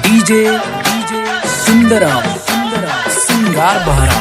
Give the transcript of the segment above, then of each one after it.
DJ Sundaram सिंगार बहरा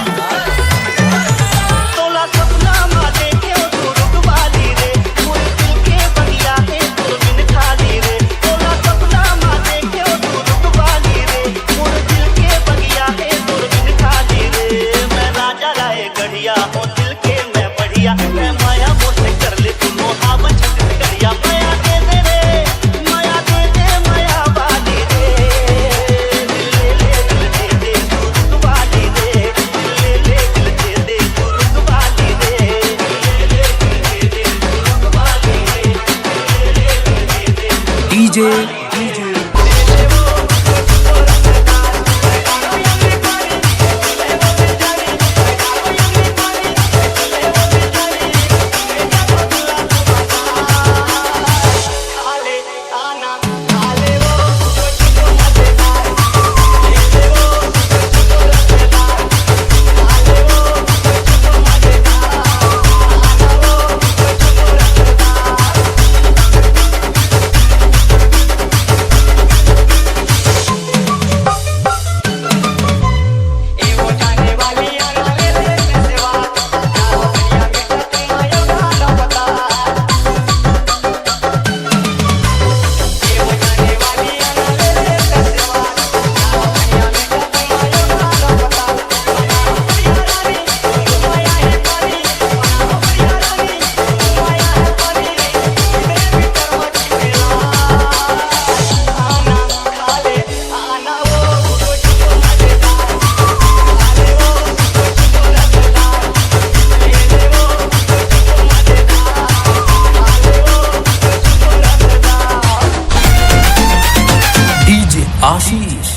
DJ आशीष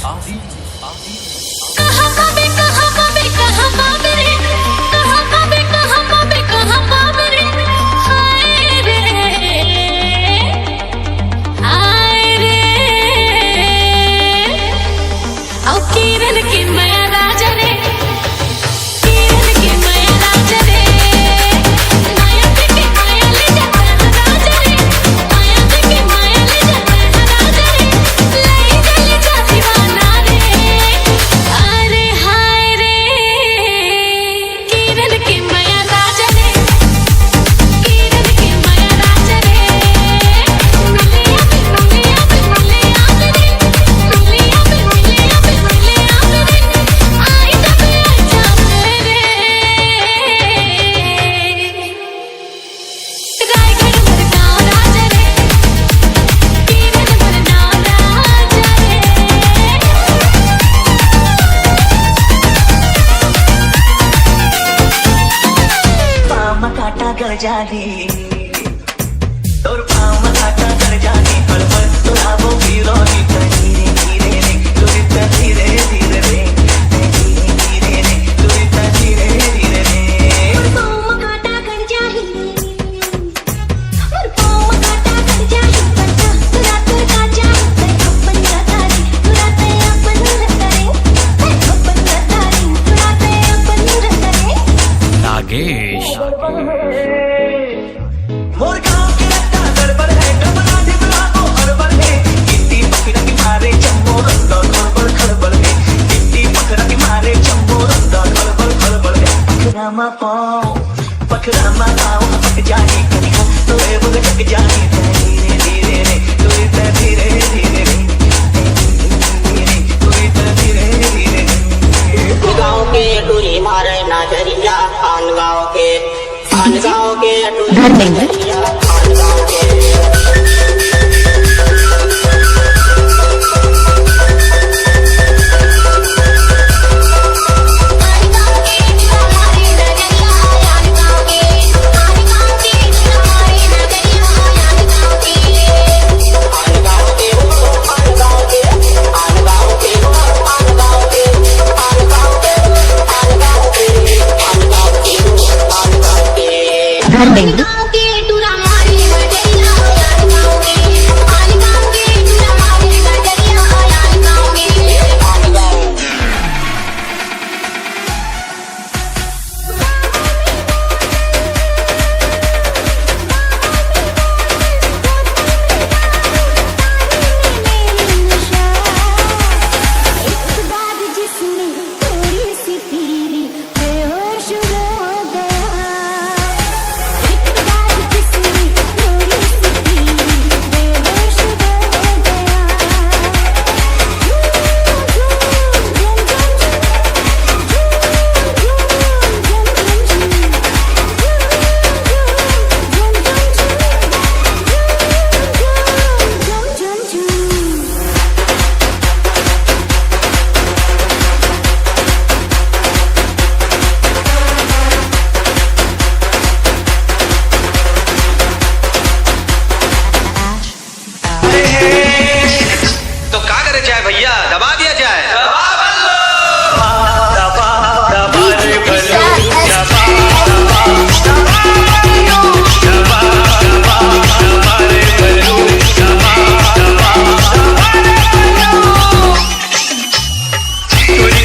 जानी तोर पाँव काटा कर जानी पल तुला वो हीरोनी धीरे धीरे रे लुरित धीरे धीरे रे धीरे रे लुरित धीरे धीरे रे पाँव काटा कर जाही और पाँव काटा कर जाही तुरा तुर का जाही अपन रतारी तुरा ते अपन रतारी अपन रतारी तुरा ते अपन रतारी नागेश मोर गाँव के रत्ता गड़बड़ है डबला दिबला को हड़बड़ है गिट्टी पकड़ा के मारे चम्मो रंगा खड़बड़ खड़बड़ है गिट्टी पकड़ा के मारे चम्मो रंगा खड़बड़ खड़बड़ है पकड़ा मा पाँव पक जानी कनिया तो रे बग चक जानी धीरे धीरे रे लुरित धीरे धीरे रे लुरित धीरे धीरे रे गाँव के टूरी मारे नाजरिया आन गाँव के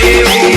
रे